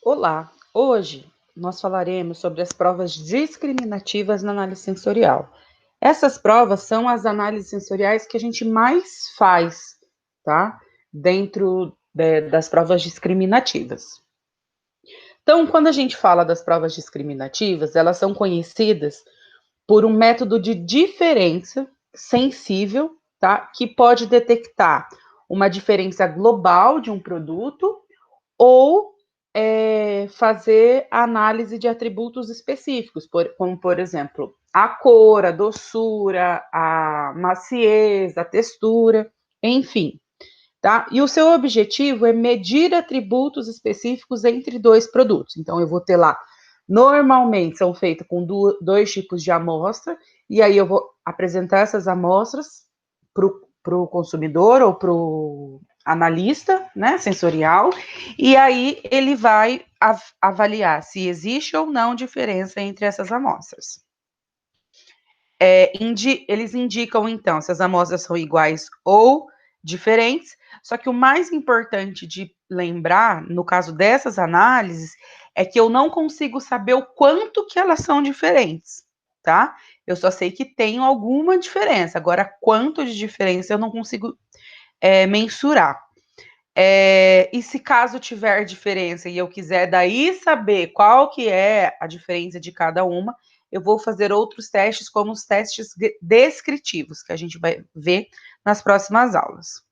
Olá, hoje nós falaremos sobre as provas discriminativas na análise sensorial. Essas provas são as análises sensoriais que a gente mais faz, tá? Dentro das provas discriminativas. Então, quando a gente fala das provas discriminativas, elas são conhecidas por um método de diferença sensível, tá? Que pode detectar uma diferença global de um produto ou fazer análise de atributos específicos, como, por exemplo, a cor, a doçura, a maciez, a textura, enfim. Tá? E o seu objetivo é medir atributos específicos entre dois produtos. Então, eu vou ter lá, normalmente são feitas com dois tipos de amostra, e aí eu vou apresentar essas amostras para o consumidor ou para o analista, né, sensorial, e aí ele vai avaliar se existe ou não diferença entre essas amostras. Eles indicam, então, se as amostras são iguais ou diferentes, só que o mais importante de lembrar, no caso dessas análises, é que eu não consigo saber o quanto que elas são diferentes, tá? Eu só sei que tem alguma diferença, agora quanto de diferença eu não consigo mensurar. E se caso tiver diferença e eu quiser daí saber qual que é a diferença de cada uma, eu vou fazer outros testes, como os testes descritivos, que a gente vai ver nas próximas aulas.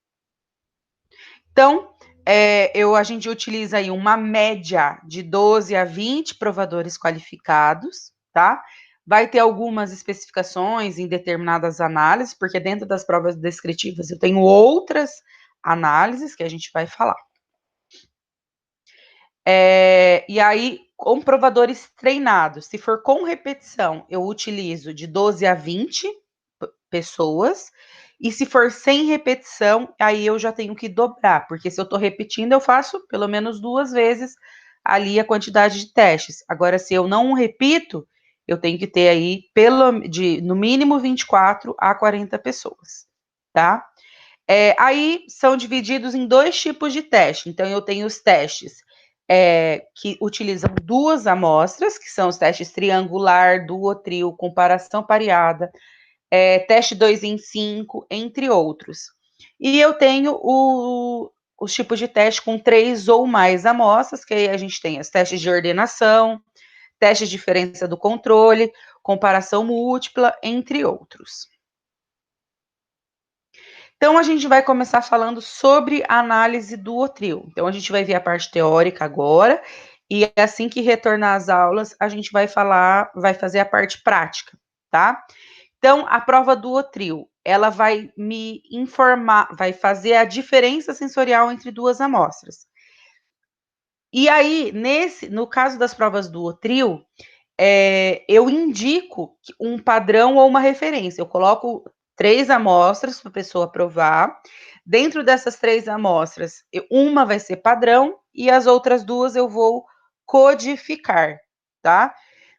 Então, a gente utiliza aí uma média de 12 a 20 provadores qualificados, tá? Vai ter algumas especificações em determinadas análises, porque dentro das provas descritivas eu tenho outras análises que a gente vai falar. E aí, com provadores treinados, se for com repetição, eu utilizo de 12 a 20 pessoas, e se for sem repetição, aí eu já tenho que dobrar, porque se eu estou repetindo, eu faço pelo menos 2 vezes ali a quantidade de testes. Agora, se eu não repito, eu tenho que ter aí no mínimo 24 a 40 pessoas, tá? Aí são divididos em 2 tipos de teste. Então, eu tenho os testes que utilizam 2 amostras, que são os testes triangular, duotrio, comparação pareada, teste 2 em 5, entre outros. E eu tenho os tipos de teste com 3 ou mais amostras, que aí a gente tem os testes de ordenação, teste de diferença do controle, comparação múltipla, entre outros. Então, a gente vai começar falando sobre a análise do duotrio. Então, a gente vai ver a parte teórica agora, e assim que retornar às aulas, a gente vai fazer a parte prática, tá? Então, a prova do duotrio, ela vai me informar, vai fazer a diferença sensorial entre duas amostras. E aí, no caso das provas do duotrio, eu indico um padrão ou uma referência. Eu coloco 3 amostras para a pessoa provar. Dentro dessas 3 amostras, uma vai ser padrão e as outras 2 eu vou codificar, tá?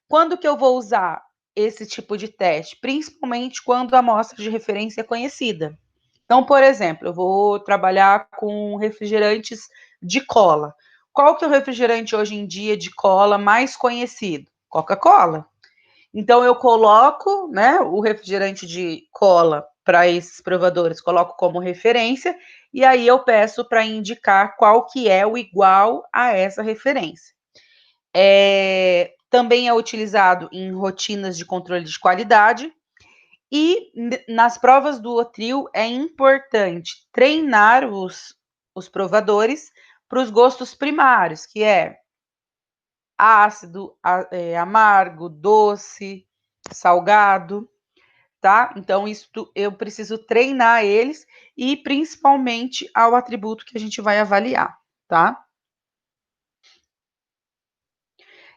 Quando que eu vou usar esse tipo de teste? Principalmente quando a amostra de referência é conhecida. Então, por exemplo, eu vou trabalhar com refrigerantes de cola. Qual que é o refrigerante hoje em dia de cola mais conhecido? Coca-Cola. Então, eu coloco, né, o refrigerante de cola para esses provadores, coloco como referência, e aí eu peço para indicar qual que é o igual a essa referência. Também é utilizado em rotinas de controle de qualidade, e nas provas do duotrio é importante treinar os provadores para os gostos primários, que é ácido, amargo, doce, salgado, tá? Então, isso eu preciso treinar eles e principalmente ao atributo que a gente vai avaliar, tá?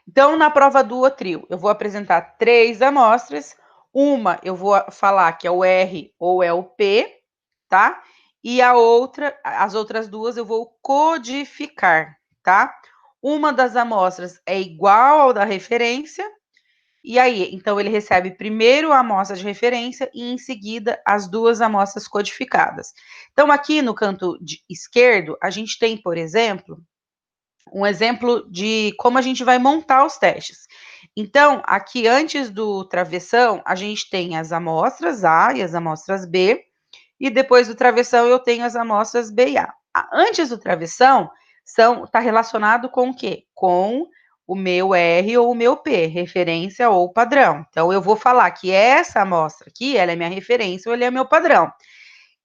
Então, na prova do duotrio, eu vou apresentar 3 amostras, uma eu vou falar que é o R ou é o P, tá? E as outras 2 eu vou codificar, tá? Uma das amostras é igual ao da referência, e aí, então ele recebe primeiro a amostra de referência e em seguida as 2 amostras codificadas. Então, aqui no canto esquerdo, a gente tem, por exemplo, um exemplo de como a gente vai montar os testes. Então, aqui antes do travessão, a gente tem as amostras A e as amostras B, e depois do travessão eu tenho as amostras B e A. Antes do travessão, está relacionado com o quê? Com o meu R ou o meu P, referência ou padrão. Então, eu vou falar que essa amostra aqui, ela é minha referência ou ele é meu padrão.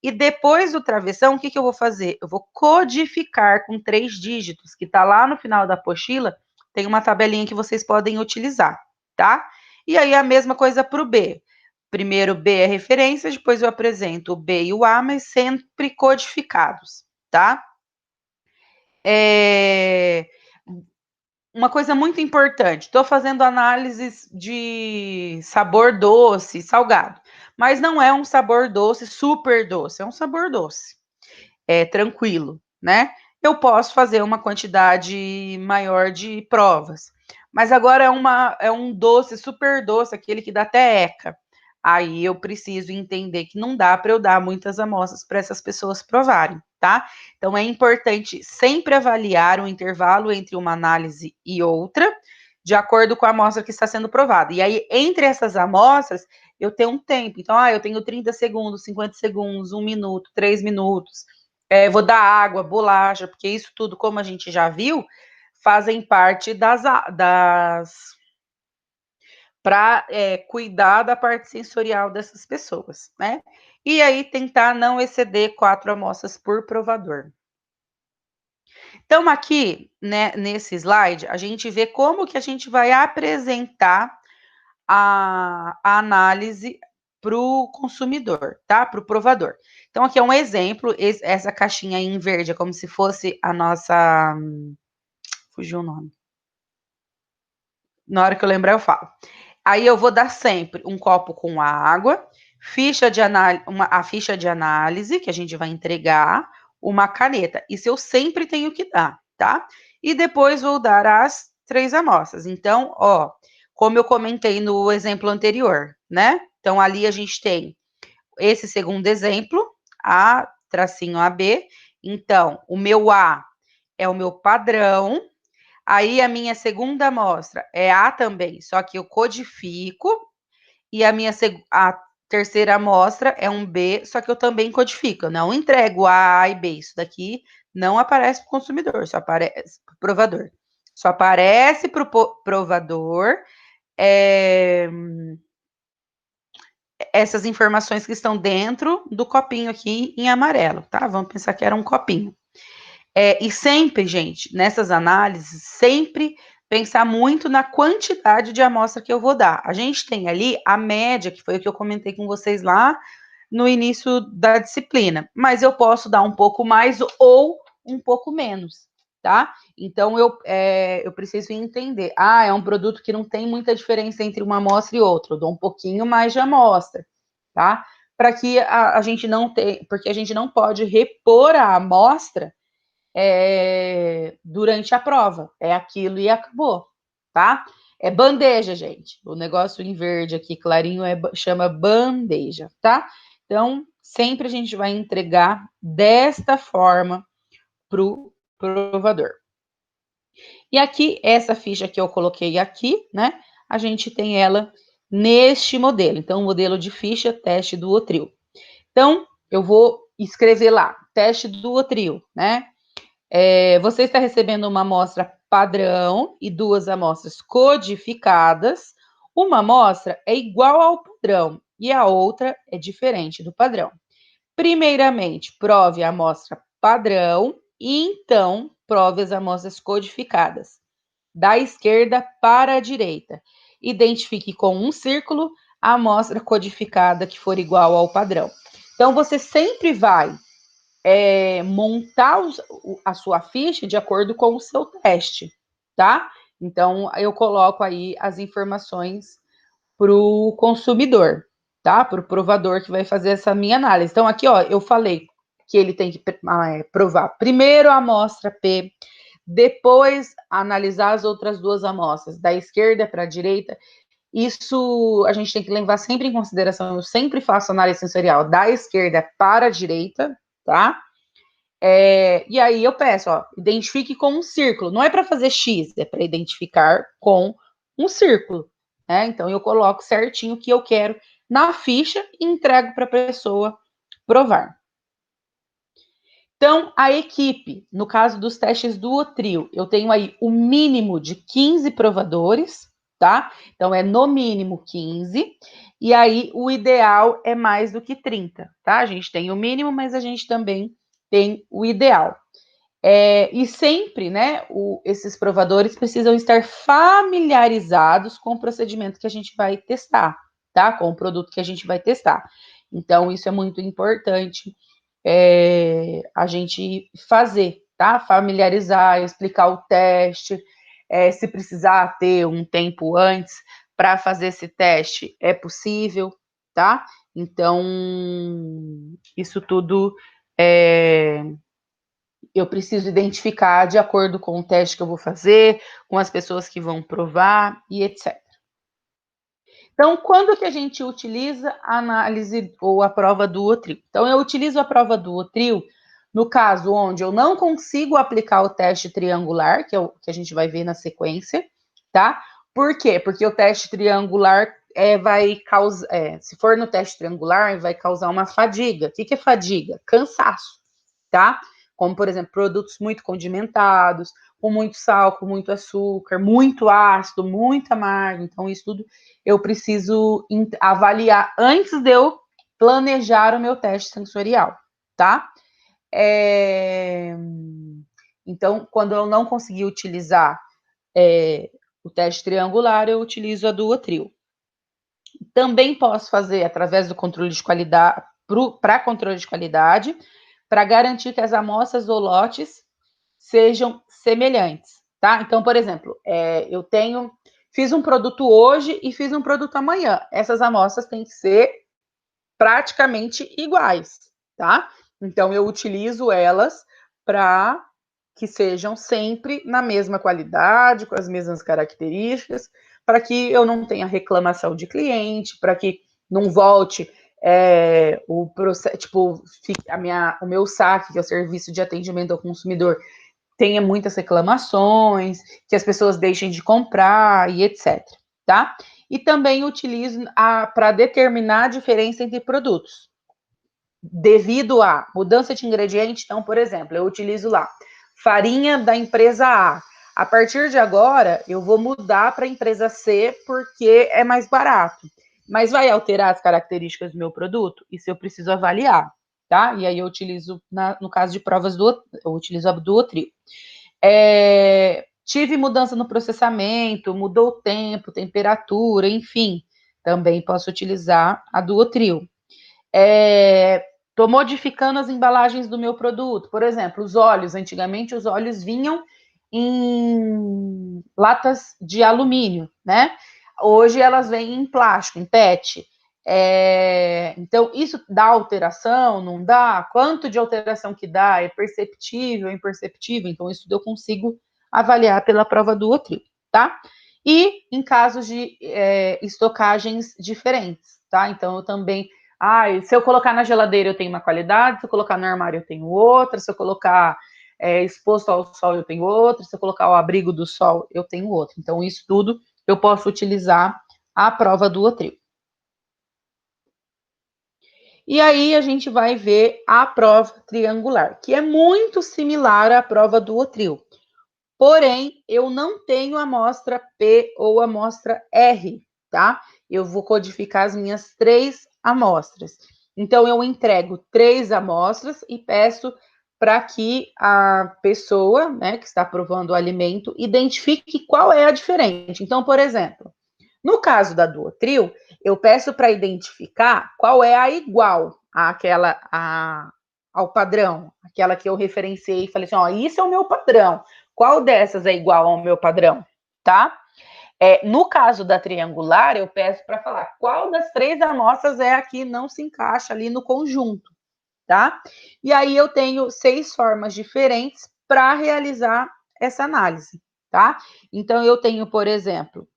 E depois do travessão, o que eu vou fazer? Eu vou codificar com 3 dígitos, que está lá no final da apostila, tem uma tabelinha que vocês podem utilizar, tá? E aí a mesma coisa para o B. Primeiro B é referência, depois eu apresento o B e o A, mas sempre codificados, tá? Uma coisa muito importante, estou fazendo análises de sabor doce, salgado, mas não é um sabor doce, super doce, é um sabor doce, tranquilo, né? Eu posso fazer uma quantidade maior de provas, mas agora é um doce super doce, aquele que dá até ECA. Aí eu preciso entender que não dá para eu dar muitas amostras para essas pessoas provarem, tá? Então é importante sempre avaliar o intervalo entre uma análise e outra, de acordo com a amostra que está sendo provada. E aí, entre essas amostras, eu tenho um tempo. Então, eu tenho 30 segundos, 50 segundos, 1 minuto, 3 minutos. Vou dar água, bolacha, porque isso tudo, como a gente já viu, fazem parte para cuidar da parte sensorial dessas pessoas, né? E aí tentar não exceder 4 amostras por provador. Então, aqui, né, nesse slide, a gente vê como que a gente vai apresentar a análise para o consumidor, tá? Para o provador. Então, aqui é um exemplo, essa caixinha em verde é como se fosse a nossa... Fugiu o nome. Na hora que eu lembrar, eu falo. Aí eu vou dar sempre um copo com água, a ficha de análise que a gente vai entregar, uma caneta. Isso eu sempre tenho que dar, tá? E depois vou dar as 3 amostras. Então, como eu comentei no exemplo anterior, né? Então, ali a gente tem esse segundo exemplo, A, tracinho AB. Então, o meu A é o meu padrão. Aí a minha segunda amostra é A também, só que eu codifico. E a terceira amostra é um B, só que eu também codifico. Eu não entrego A e B. Isso daqui não aparece para o consumidor, só aparece para o provador. Só aparece para o provador essas informações que estão dentro do copinho aqui em amarelo, tá? Vamos pensar que era um copinho. E sempre, gente, nessas análises, sempre pensar muito na quantidade de amostra que eu vou dar. A gente tem ali a média, que foi o que eu comentei com vocês lá no início da disciplina, mas eu posso dar um pouco mais ou um pouco menos, tá? Então, eu preciso entender. É um produto que não tem muita diferença entre uma amostra e outra, eu dou um pouquinho mais de amostra, tá? Para que a gente não tenha, porque a gente não pode repor a amostra durante a prova. É aquilo e acabou, tá? É bandeja, gente. O negócio em verde aqui, clarinho, chama bandeja, tá? Então, sempre a gente vai entregar desta forma para o provador. E aqui, essa ficha que eu coloquei aqui, né? A gente tem ela neste modelo. Então, modelo de ficha, teste do Otril. Então, eu vou escrever lá, teste do Otril, né? Você está recebendo uma amostra padrão e 2 amostras codificadas. Uma amostra é igual ao padrão e a outra é diferente do padrão. Primeiramente, prove a amostra padrão e então prove as amostras codificadas. Da esquerda para a direita. Identifique com um círculo a amostra codificada que for igual ao padrão. Então, você sempre vai montar a sua ficha de acordo com o seu teste, tá? Então, eu coloco aí as informações para o consumidor, tá? Para o provador que vai fazer essa minha análise. Então, aqui, eu falei que ele tem que provar primeiro a amostra P, depois analisar as outras 2 amostras, da esquerda para a direita. Isso a gente tem que levar sempre em consideração. Eu sempre faço análise sensorial da esquerda para a direita, tá? E aí eu peço, ó, identifique com um círculo. Não é para fazer X, é para identificar com um círculo. Né? Então eu coloco certinho o que eu quero na ficha e entrego para a pessoa provar. Então, a equipe, no caso dos testes do trio, eu tenho aí o mínimo de 15 provadores, tá? Então, é no mínimo 15, e aí o ideal é mais do que 30, tá? A gente tem o mínimo, mas a gente também tem o ideal. E sempre, né, esses provadores precisam estar familiarizados com o procedimento que a gente vai testar, tá? Com o produto que a gente vai testar. Então, isso é muito importante a gente fazer, tá? Familiarizar, explicar o teste, se precisar ter um tempo antes para fazer esse teste, é possível, tá? Então, isso tudo eu preciso identificar de acordo com o teste que eu vou fazer, com as pessoas que vão provar e etc. Então, quando que a gente utiliza a análise ou a prova do Otril? Então, eu utilizo a prova do Otril no caso onde eu não consigo aplicar o teste triangular, que é o que a gente vai ver na sequência, tá? Por quê? Porque o teste triangular vai causar, se for no teste triangular, vai causar uma fadiga. O que é fadiga? Cansaço, tá? Como, por exemplo, produtos muito condimentados, com muito sal, com muito açúcar, muito ácido, muito amargo. Então, isso tudo eu preciso avaliar antes de eu planejar o meu teste sensorial, tá? Então, quando eu não conseguir utilizar o teste triangular, eu utilizo a Duotril. Também posso fazer através do controle de qualidade, para controle de qualidade, para garantir que as amostras ou lotes sejam semelhantes, tá? Então, por exemplo, fiz um produto hoje e fiz um produto amanhã. Essas amostras têm que ser praticamente iguais, tá? Então, eu utilizo elas para que sejam sempre na mesma qualidade, com as mesmas características, para que eu não tenha reclamação de cliente, para que não volte o processo, tipo, o meu saque, que é o serviço de atendimento ao consumidor, tenha muitas reclamações, que as pessoas deixem de comprar e etc, tá? E também utilizo para determinar a diferença entre produtos. Devido à mudança de ingrediente, então, por exemplo, eu utilizo lá farinha da empresa A. A partir de agora, eu vou mudar para a empresa C porque é mais barato. Mas vai alterar as características do meu produto? Isso eu preciso avaliar, tá? E aí eu utilizo, no caso de provas, eu utilizo a Duotril. Tive mudança no processamento, mudou o tempo, temperatura, enfim, também posso utilizar a Duotril. Estou modificando as embalagens do meu produto. Por exemplo, os óleos. Antigamente, os óleos vinham em latas de alumínio, né? Hoje, elas vêm em plástico, em PET. Então, isso dá alteração? Não dá? Quanto de alteração que dá? É perceptível, é imperceptível? Então, isso eu consigo avaliar pela prova do Otril, tá? E em casos de estocagens diferentes, tá? Então, eu também se eu colocar na geladeira eu tenho uma qualidade, se eu colocar no armário eu tenho outra, se eu colocar exposto ao sol eu tenho outra, se eu colocar o abrigo do sol eu tenho outra. Então, isso tudo eu posso utilizar a prova do Otril. E aí a gente vai ver a prova triangular, que é muito similar à prova do Otril. Porém, eu não tenho amostra P ou amostra R, tá? Eu vou codificar as minhas 3 amostras. Então, eu entrego 3 amostras e peço para que a pessoa, né, que está provando o alimento, identifique qual é a diferente. Então, por exemplo, no caso da Duotril, eu peço para identificar qual é a igual ao padrão, aquela que eu referenciei e falei assim, ó, isso é o meu padrão. Qual dessas é igual ao meu padrão, tá? No caso da triangular, eu peço para falar qual das 3 amostras é a que não se encaixa ali no conjunto, tá? E aí eu tenho 6 formas diferentes para realizar essa análise, tá? Então eu tenho, por exemplo,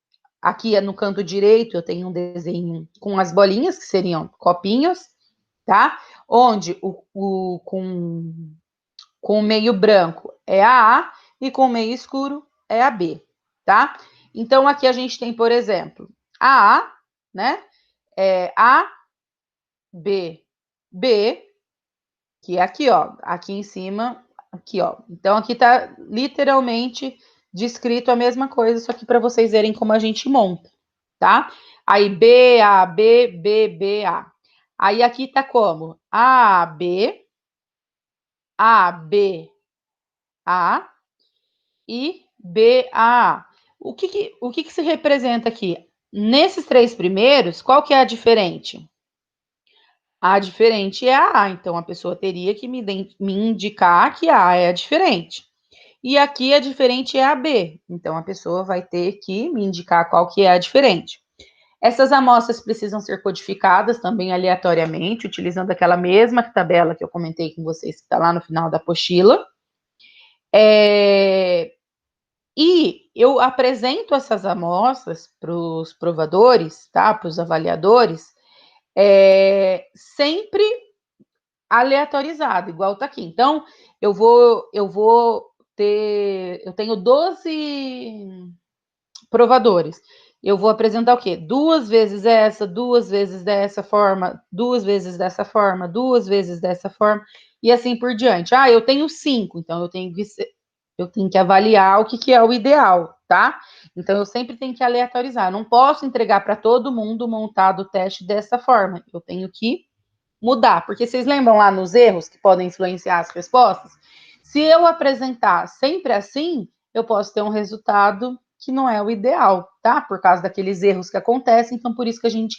aqui no canto direito eu tenho um desenho com as bolinhas, que seriam copinhos, tá? Onde com com meio branco é a A e com meio escuro é a B, tá? Então, aqui a gente tem, por exemplo, a A, né? É A, B, B, que é aqui, ó, aqui em cima, aqui, ó. Então, aqui tá literalmente descrito a mesma coisa, só que para vocês verem como a gente monta, tá? Aí, B, A, B, B, B, A. Aí, aqui tá como? A, B, A, B, A e B, A. O que se representa aqui? Nesses três primeiros, qual que é a diferente? A diferente é a A, então a pessoa teria que me indicar que a A é a diferente. E aqui a diferente é a B, então a pessoa vai ter que me indicar qual que é a diferente. Essas amostras precisam ser codificadas também aleatoriamente, utilizando aquela mesma tabela que eu comentei com vocês, que está lá no final da apostila. E eu apresento essas amostras para os provadores, tá? Para os avaliadores, sempre aleatorizado, igual tá aqui. Então, eu tenho 12 provadores. Eu vou apresentar o quê? 2 vezes essa, 2 vezes dessa forma, 2 vezes dessa forma, 2 vezes dessa forma, e assim por diante. Ah, eu tenho 5, então eu tenho que avaliar o que é o ideal, tá? Então, eu sempre tenho que aleatorizar. Eu não posso entregar para todo mundo montado o teste dessa forma. Eu tenho que mudar, porque vocês lembram lá nos erros que podem influenciar as respostas? Se eu apresentar sempre assim, eu posso ter um resultado que não é o ideal, tá? Por causa daqueles erros que acontecem, então por isso que a gente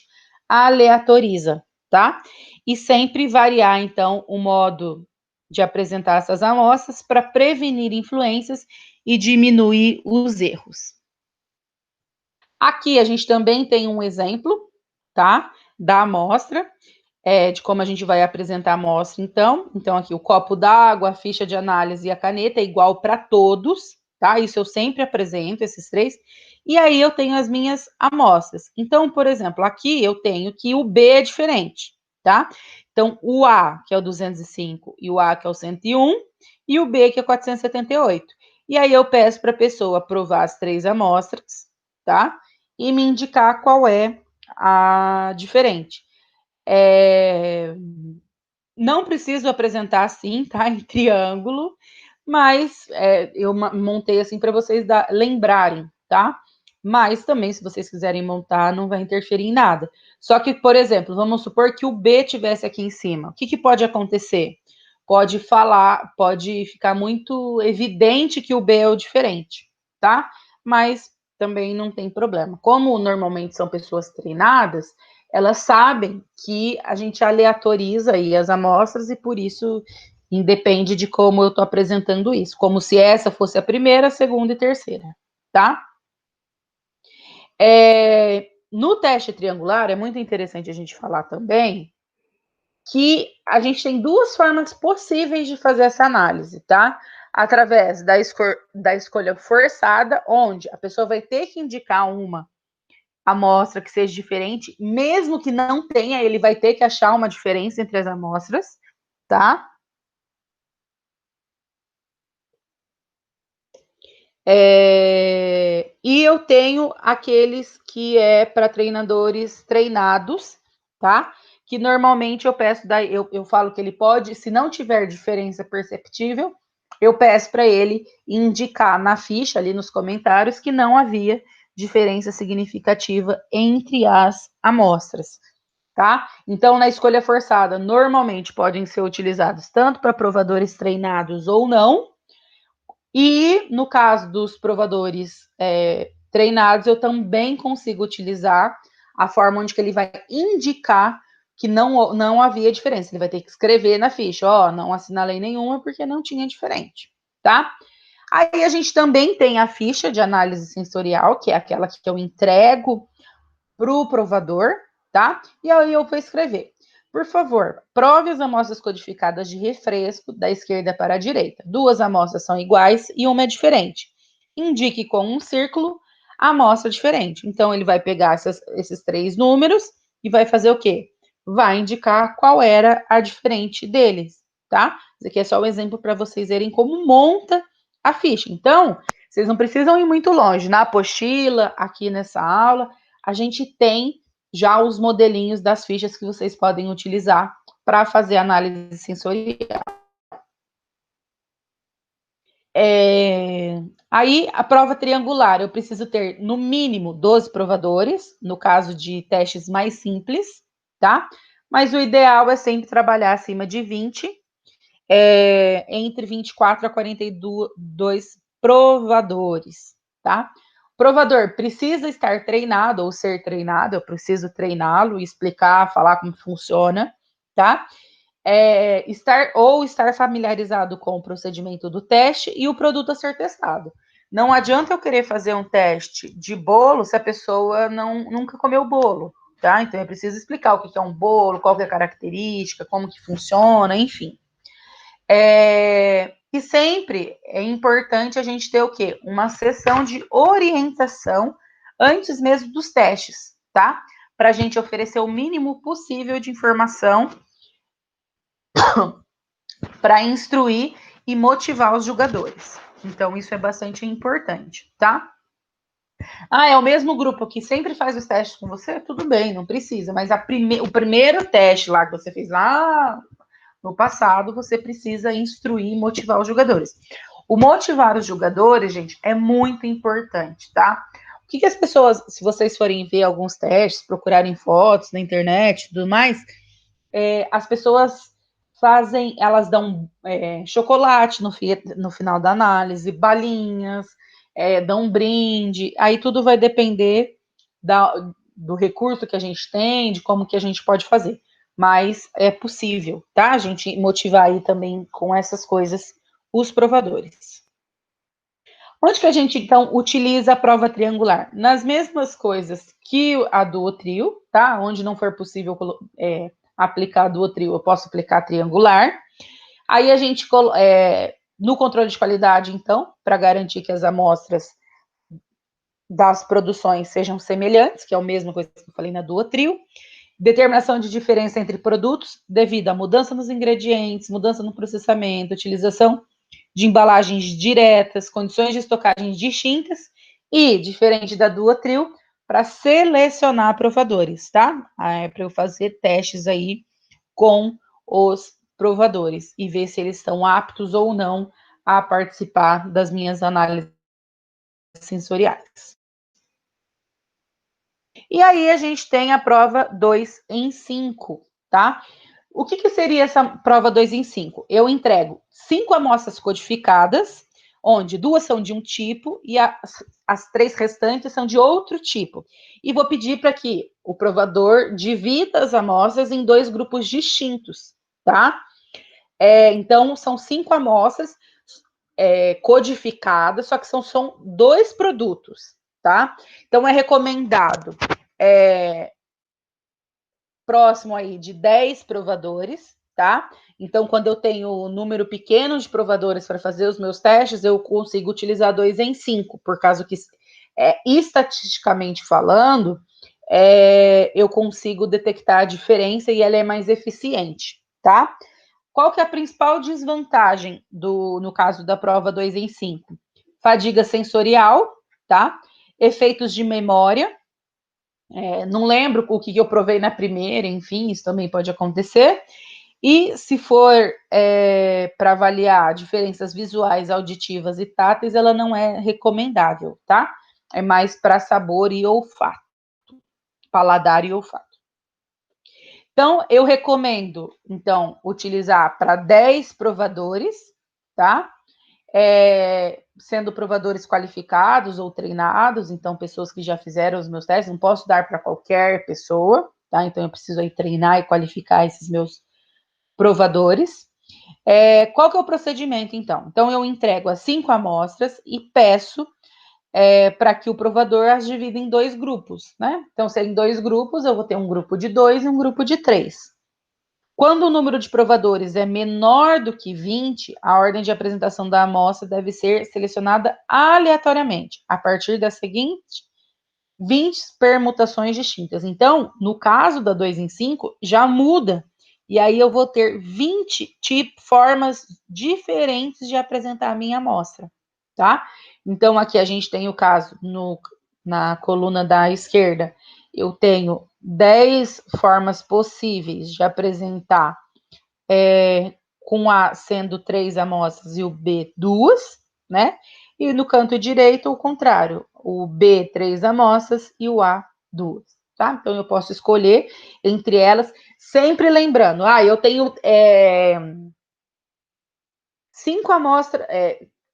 aleatoriza, tá? E sempre variar, então, o modo de apresentar essas amostras para prevenir influências e diminuir os erros. Aqui a gente também tem um exemplo, tá? Da amostra, de como a gente vai apresentar a amostra, então. Então, aqui o copo d'água, a ficha de análise e a caneta é igual para todos, tá? Isso eu sempre apresento, esses três. E aí eu tenho as minhas amostras. Então, por exemplo, aqui eu tenho que o B é diferente, tá? Então, o A, que é o 205, e o A, que é o 101, e o B, que é 478. E aí eu peço para a pessoa provar as três amostras, tá? E me indicar qual é a diferente. Não preciso apresentar assim, tá? Em triângulo, mas eu montei assim para vocês lembrarem, tá? Mas também, se vocês quiserem montar, não vai interferir em nada. Só que, por exemplo, vamos supor que o B tivesse aqui em cima. O que pode acontecer? Pode ficar muito evidente que o B é o diferente, tá? Mas também não tem problema. Como normalmente são pessoas treinadas, elas sabem que a gente aleatoriza aí as amostras e por isso independe de como eu estou apresentando isso, como se essa fosse a primeira, segunda e terceira, tá? No teste triangular, é muito interessante a gente falar também que a gente tem duas formas possíveis de fazer essa análise, tá? Através da escolha forçada, onde a pessoa vai ter que indicar uma amostra que seja diferente, mesmo que não tenha, ele vai ter que achar uma diferença entre as amostras, tá? E eu tenho aqueles que é para treinadores treinados, tá? Que normalmente eu peço, eu falo que ele pode, se não tiver diferença perceptível, eu peço para ele indicar na ficha, ali nos comentários, que não havia diferença significativa entre as amostras, tá? Então, na escolha forçada, normalmente podem ser utilizados tanto para provadores treinados ou não, e no caso dos provadores treinados, eu também consigo utilizar a forma onde que ele vai indicar que não havia diferença. Ele vai ter que escrever na ficha, ó, não assinalei nenhuma porque não tinha diferente, tá? Aí a gente também tem a ficha de análise sensorial, que é aquela que eu entrego para o provador, tá? E aí eu vou escrever. Por favor, prove as amostras codificadas de refresco da esquerda para a direita. 2 amostras são iguais e uma é diferente. Indique com um círculo a amostra diferente. Então, ele vai pegar esses 3 números e vai fazer o quê? Vai indicar qual era a diferente deles, tá? Isso aqui é só um exemplo para vocês verem como monta a ficha. Então, vocês não precisam ir muito longe. Na apostila, aqui nessa aula, a gente tem já os modelinhos das fichas que vocês podem utilizar para fazer análise sensorial. Aí, a prova triangular, eu preciso ter, no mínimo, 12 provadores, no caso de testes mais simples, tá? Mas o ideal é sempre trabalhar acima de 20, entre 24 a 42 provadores, tá? O provador precisa estar treinado ou ser treinado, eu preciso treiná-lo, explicar, falar como funciona, tá? Estar familiarizado com o procedimento do teste e o produto a ser testado. Não adianta eu querer fazer um teste de bolo se a pessoa nunca comeu bolo, tá? Então eu preciso explicar o que é um bolo, qual que é a característica, como que funciona, enfim. E sempre é importante a gente ter o quê? Uma sessão de orientação antes mesmo dos testes, tá? Para a gente oferecer o mínimo possível de informação para instruir e motivar os jogadores. Então, isso é bastante importante, tá? Ah, é o mesmo grupo que sempre faz os testes com você? Tudo bem, não precisa, mas o primeiro teste lá que você fez lá no passado, você precisa instruir e motivar os jogadores. O motivar os jogadores, gente, é muito importante, tá? O que as pessoas, se vocês forem ver alguns testes, procurarem fotos na internet e tudo mais, as pessoas fazem, elas dão chocolate no final da análise, balinhas, dão um brinde, aí tudo vai depender do recurso que a gente tem, de como que a gente pode fazer. Mas é possível, tá? A gente motivar aí também com essas coisas os provadores. Onde que a gente, então, utiliza a prova triangular? Nas mesmas coisas que a duotrio, tá? Onde não for possível aplicar duotrio, eu posso aplicar triangular. Aí a gente, no controle de qualidade, então, para garantir que as amostras das produções sejam semelhantes, que é a mesma coisa que eu falei na duotrio. Determinação de diferença entre produtos devido à mudança nos ingredientes, mudança no processamento, utilização de embalagens diretas, condições de estocagem distintas e, diferente da duotrio, para selecionar provadores, tá? Para eu fazer testes aí com os provadores e ver se eles estão aptos ou não a participar das minhas análises sensoriais. E aí a gente tem a prova 2 em 5, tá? O que seria essa prova 2 em 5? Eu entrego 5 amostras codificadas, onde 2 são de um tipo e as 3 restantes são de outro tipo. E vou pedir para que o provador divida as amostras em 2 grupos distintos, tá? Então, são 5 amostras codificadas, só que são 2 produtos, tá? Então, é recomendado próximo aí de 10 provadores, tá? Então, quando eu tenho um número pequeno de provadores para fazer os meus testes, eu consigo utilizar 2 em 5, por causa que, estatisticamente falando, eu consigo detectar a diferença e ela é mais eficiente, tá? Qual que é a principal desvantagem no caso da prova 2 em 5? Fadiga sensorial, tá? Efeitos de memória, não lembro o que eu provei na primeira, enfim, isso também pode acontecer. E se for para avaliar diferenças visuais, auditivas e táteis, ela não é recomendável, tá? É mais para sabor e olfato, paladar e olfato. Então, eu recomendo, então, utilizar para 10 provadores, tá? Sendo provadores qualificados ou treinados, então pessoas que já fizeram os meus testes, não posso dar para qualquer pessoa, tá? Então eu preciso aí treinar e qualificar esses meus provadores. Qual que é o procedimento, então? Então eu entrego as 5 amostras e peço para que o provador as divida em 2 grupos, né? Então, se em 2 grupos, eu vou ter um grupo de 2 e um grupo de 3. Quando o número de provadores é menor do que 20, a ordem de apresentação da amostra deve ser selecionada aleatoriamente, a partir das seguintes 20 permutações distintas. Então, no caso da 2 em 5, já muda. E aí eu vou ter 20 formas diferentes de apresentar a minha amostra, tá? Então, aqui a gente tem o caso na coluna da esquerda, eu tenho 10 formas possíveis de apresentar, com A sendo 3 amostras e o B 2, né? E no canto direito, o contrário, o B 3 amostras e o A 2, tá? Então, eu posso escolher entre elas, sempre lembrando, eu tenho 5 amostras,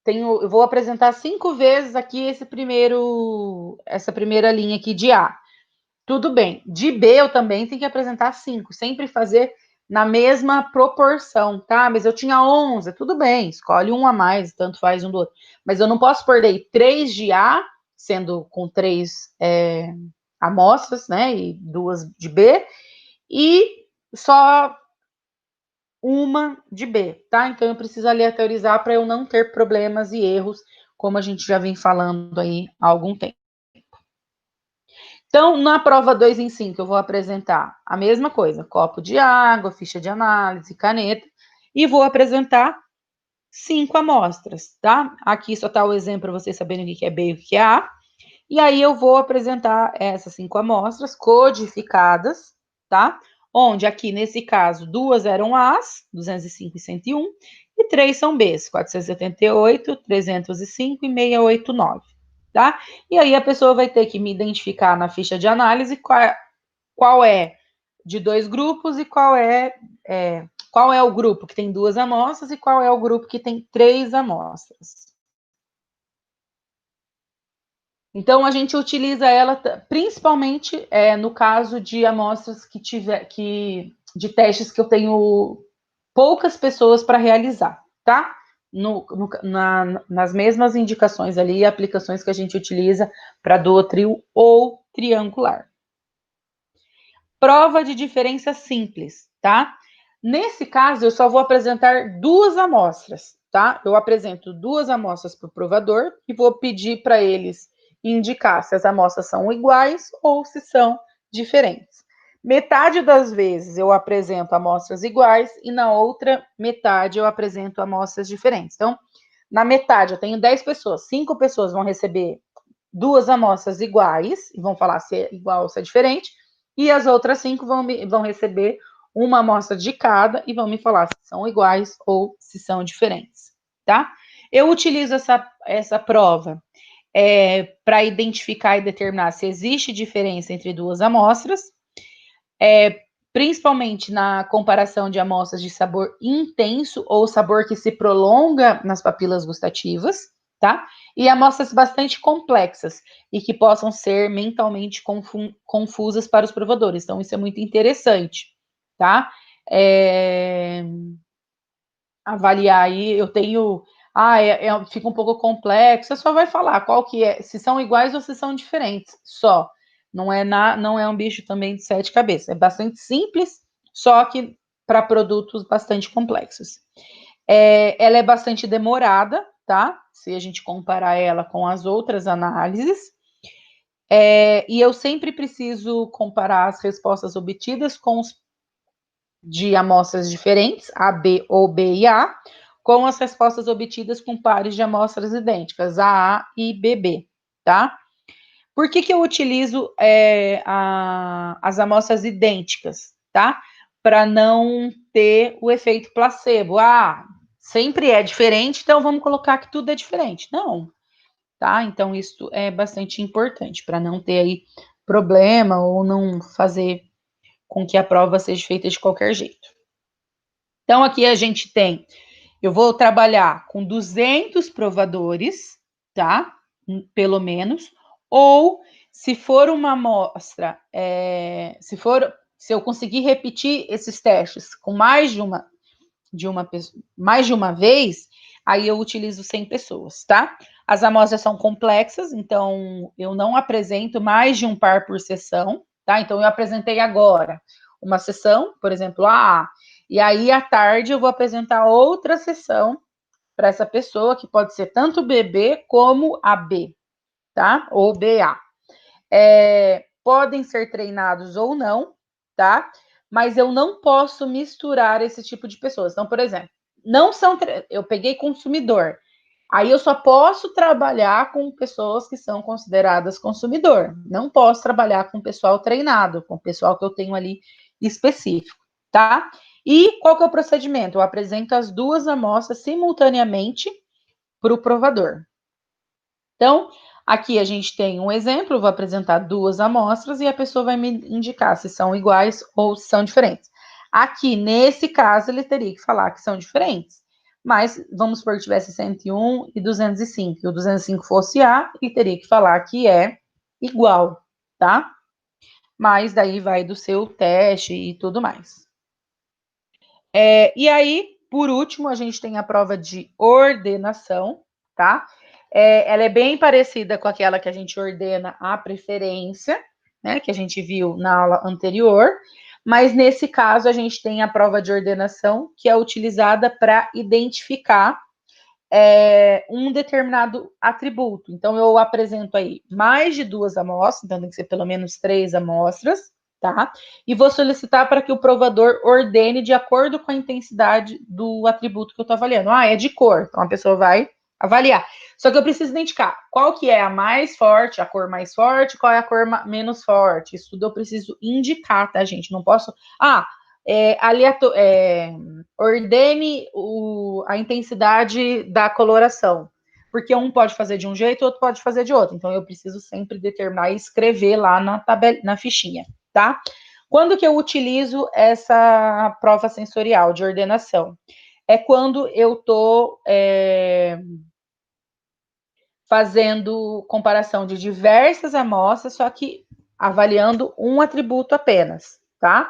eu vou apresentar 5 vezes aqui essa primeira linha aqui de A. Tudo bem. De B eu também tenho que apresentar 5, sempre fazer na mesma proporção, tá? Mas eu tinha 11, tudo bem, escolhe um a mais, tanto faz um do outro. Mas eu não posso perder 3 de A, sendo com 3 amostras, né? E 2 de B, e só uma de B, tá? Então eu preciso aleatorizar para eu não ter problemas e erros, como a gente já vem falando aí há algum tempo. Então, na prova 2 em 5, eu vou apresentar a mesma coisa: copo de água, ficha de análise, caneta, e vou apresentar 5 amostras, tá? Aqui só está o exemplo para vocês saberem o que é B e o que é A. E aí eu vou apresentar essas 5 amostras codificadas, tá? Onde aqui, nesse caso, 2 eram As, 205 e 101, e 3 são Bs, 478, 305 e 689, tá? E aí a pessoa vai ter que me identificar na ficha de análise qual é de 2 grupos e qual é o grupo que tem 2 amostras e qual é o grupo que tem 3 amostras. Então, a gente utiliza ela principalmente no caso de amostras de testes que eu tenho poucas pessoas para realizar, tá? Nas mesmas indicações ali, aplicações que a gente utiliza para duotril ou triangular. Prova de diferença simples, tá? Nesse caso, eu só vou apresentar 2 amostras, tá? Eu apresento 2 amostras para o provador e vou pedir para eles indicar se as amostras são iguais ou se são diferentes. Metade das vezes eu apresento amostras iguais e na outra metade eu apresento amostras diferentes. Então, na metade eu tenho 10 pessoas, 5 pessoas vão receber 2 amostras iguais e vão falar se é igual ou se é diferente, e as outras 5 vão receber uma amostra de cada e vão me falar se são iguais ou se são diferentes, tá? Eu utilizo essa prova para identificar e determinar se existe diferença entre 2 amostras, principalmente na comparação de amostras de sabor intenso ou sabor que se prolonga nas papilas gustativas, tá? E amostras bastante complexas e que possam ser mentalmente confusas para os provadores. Então, isso é muito interessante, tá? Avaliar aí, eu tenho. Fica um pouco complexo, você só vai falar qual que é, se são iguais ou se são diferentes, só. Não é um bicho também de 7 cabeças, é bastante simples, só que para produtos bastante complexos. Ela é bastante demorada, tá? Se a gente comparar ela com as outras análises. E eu sempre preciso comparar as respostas obtidas de amostras diferentes, A, B ou B e A, com as respostas obtidas com pares de amostras idênticas, AA e BB, tá? Por que eu utilizo as amostras idênticas, tá? Para não ter o efeito placebo. Sempre é diferente, então vamos colocar que tudo é diferente. Não, tá? Então isso é bastante importante para não ter aí problema ou não fazer com que a prova seja feita de qualquer jeito. Então aqui a gente tem, eu vou trabalhar com 200 provadores, tá? Pelo menos, ou se for uma amostra, se eu conseguir repetir esses testes com mais de uma vez, aí eu utilizo 100 pessoas, tá? As amostras são complexas, então eu não apresento mais de um par por sessão, tá? Então eu apresentei agora uma sessão, por exemplo, e aí à tarde eu vou apresentar outra sessão para essa pessoa, que pode ser tanto BB como AB, tá? Ou BA. Podem ser treinados ou não, tá? mas eu não posso misturar esse tipo de pessoas. Então, por exemplo, eu peguei consumidor. Aí eu só posso trabalhar com pessoas que são consideradas consumidor. Não posso trabalhar com pessoal treinado, com pessoal que eu tenho ali específico, tá? E qual que é o procedimento? Eu apresento as duas amostras simultaneamente para o provador. Então, aqui a gente tem um exemplo, eu vou apresentar duas amostras e a pessoa vai me indicar se são iguais ou se são diferentes. Aqui, nesse caso, ele teria que falar que são diferentes. Mas, vamos supor que tivesse 101 e 205, e o 205 fosse A, ele teria que falar que é igual, tá? Mas daí vai do seu teste e tudo mais. E aí, por último, a gente tem a prova de ordenação, tá? Ela é bem parecida com aquela que a gente ordena a preferência, né? Que a gente viu na aula anterior, mas nesse caso a gente tem a prova de ordenação que é utilizada para identificar um determinado atributo. Então, eu apresento aí mais de duas amostras, então tem que ser pelo menos 3 amostras, tá? E vou solicitar para que o provador ordene de acordo com a intensidade do atributo que eu estou avaliando. Ah, é de cor, então a pessoa vai avaliar. Só que eu preciso identificar qual que é a mais forte, a cor mais forte, qual é a cor menos forte. Isso tudo eu preciso indicar, tá, gente? Não posso... ordene a intensidade da coloração, porque um pode fazer de um jeito, outro pode fazer de outro. Então, eu preciso sempre determinar e escrever lá na fichinha, tá? Quando que eu utilizo essa prova sensorial de ordenação? É quando eu estou fazendo comparação de diversas amostras, só que avaliando um atributo apenas, tá?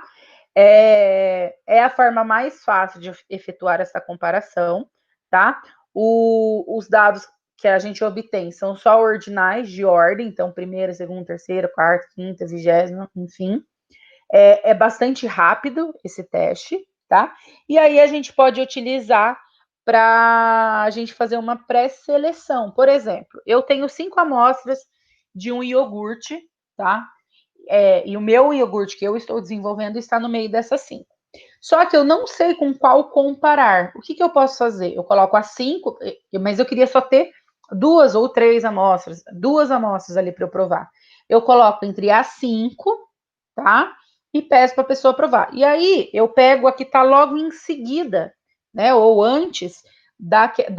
É a forma mais fácil de efetuar essa comparação, tá? Os dados que a gente obtém são só ordinais de ordem, então primeira, segunda, terceira, quarta, quinta, vigésima, enfim. É bastante rápido esse teste, tá? E aí a gente pode utilizar para a gente fazer uma pré-seleção. Por exemplo, eu tenho 5 amostras de um iogurte, tá? E o meu iogurte que eu estou desenvolvendo está no meio dessas 5. Só que eu não sei com qual comparar. O que, que eu posso fazer? Eu coloco as 5, mas eu queria só ter 2 ou 3 amostras, 2 amostras ali para eu provar. Eu coloco entre as 5, tá? E peço para a pessoa provar. E aí eu pego a que está logo em seguida, né? Ou antes da que é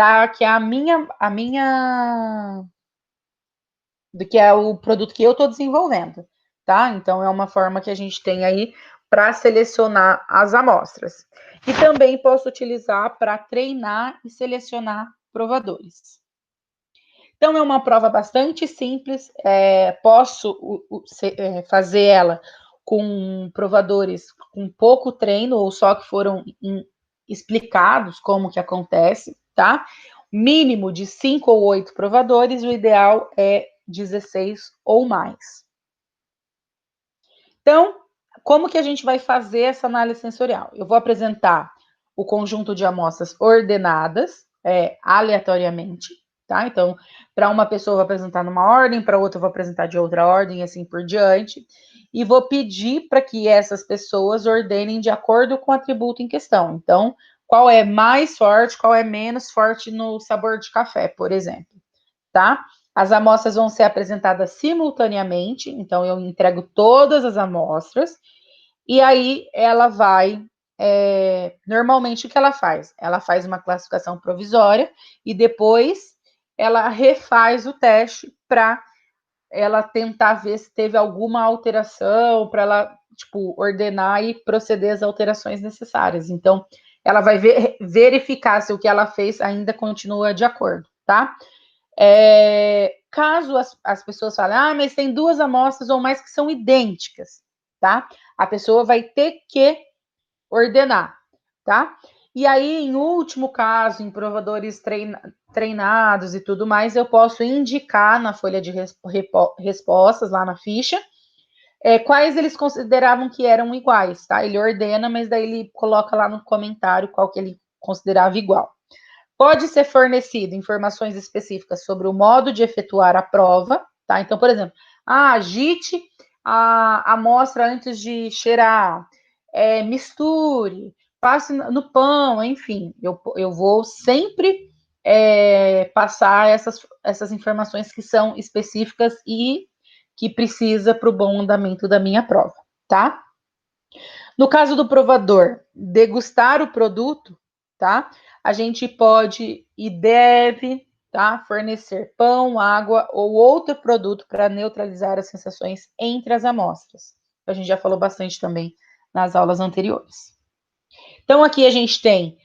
do que é o produto que eu estou desenvolvendo, tá? Então, é uma forma que a gente tem aí para selecionar as amostras. E também posso utilizar para treinar e selecionar provadores. Então, é uma prova bastante simples, posso fazer ela com provadores com pouco treino ou só que foram explicados como que acontece, tá? Mínimo de 5 ou 8 provadores, o ideal é 16 ou mais. Então, como que a gente vai fazer essa análise sensorial? Eu vou apresentar o conjunto de amostras ordenadas, aleatoriamente, tá? Então, para uma pessoa eu vou apresentar numa ordem, para outra eu vou apresentar de outra ordem, e assim por diante. E vou pedir para que essas pessoas ordenem de acordo com o atributo em questão. Então, qual é mais forte, qual é menos forte no sabor de café, por exemplo, tá? As amostras vão ser apresentadas simultaneamente, então eu entrego todas as amostras, e aí ela vai. Normalmente o que ela faz? Ela faz uma classificação provisória e depois ela refaz o teste para ela tentar ver se teve alguma alteração, para ela, tipo, ordenar e proceder às alterações necessárias. Então, ela vai verificar se o que ela fez ainda continua de acordo, tá? Caso as pessoas falem, mas tem 2 amostras ou mais que são idênticas, tá? A pessoa vai ter que ordenar, tá? E aí, em último caso, em provadores treinados e tudo mais, eu posso indicar na folha de respostas, lá na ficha, quais eles consideravam que eram iguais, tá? Ele ordena, mas daí ele coloca lá no comentário qual que ele considerava igual. Pode ser fornecido informações específicas sobre o modo de efetuar a prova, tá? Então, por exemplo, agite a amostra antes de cheirar, misture, passe no pão, enfim, eu vou sempre passar essas informações que são específicas e que precisa para o bom andamento da minha prova, tá? No caso do provador, degustar o produto, tá? A gente pode e deve, tá? Fornecer pão, água ou outro produto para neutralizar as sensações entre as amostras. A gente já falou bastante também nas aulas anteriores. Então, aqui a gente tem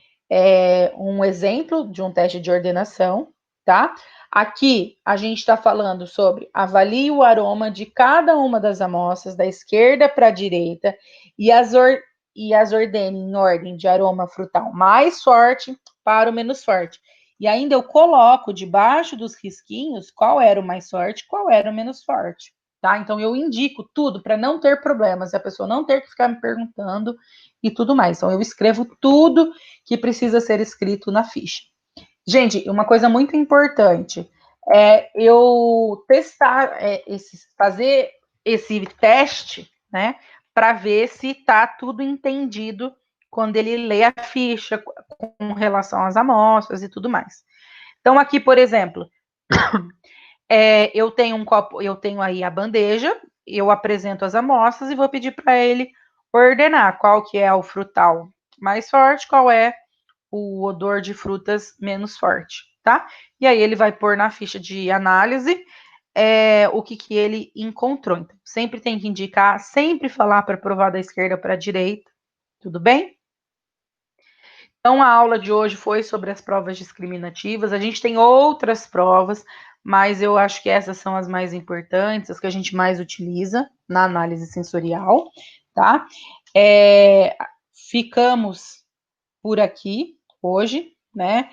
um exemplo de um teste de ordenação, tá? Aqui a gente está falando sobre avalie o aroma de cada uma das amostras, da esquerda para a direita, e as ordene em ordem de aroma frutal mais forte para o menos forte. E ainda eu coloco debaixo dos risquinhos qual era o mais forte, qual era o menos forte, tá? Então eu indico tudo para não ter problemas, a pessoa não ter que ficar me perguntando e tudo mais. Então eu escrevo tudo que precisa ser escrito na ficha. Gente, uma coisa muito importante é eu testar, fazer esse teste, né, para ver se está tudo entendido quando ele lê a ficha com relação às amostras e tudo mais. Então, aqui, por exemplo, eu tenho um copo, eu tenho aí a bandeja, eu apresento as amostras e vou pedir para ele ordenar qual que é o frutal mais forte, qual é o odor de frutas menos forte, tá? E aí ele vai pôr na ficha de análise o que ele encontrou. Então, sempre tem que indicar, sempre falar para provar da esquerda para a direita, tudo bem? Então, a aula de hoje foi sobre as provas discriminativas. A gente tem outras provas, mas eu acho que essas são as mais importantes, as que a gente mais utiliza na análise sensorial, tá? Ficamos por aqui hoje, né?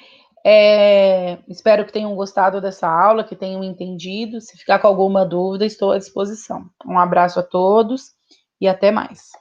Espero que tenham gostado dessa aula, que tenham entendido. Se ficar com alguma dúvida, estou à disposição. Um abraço a todos e até mais.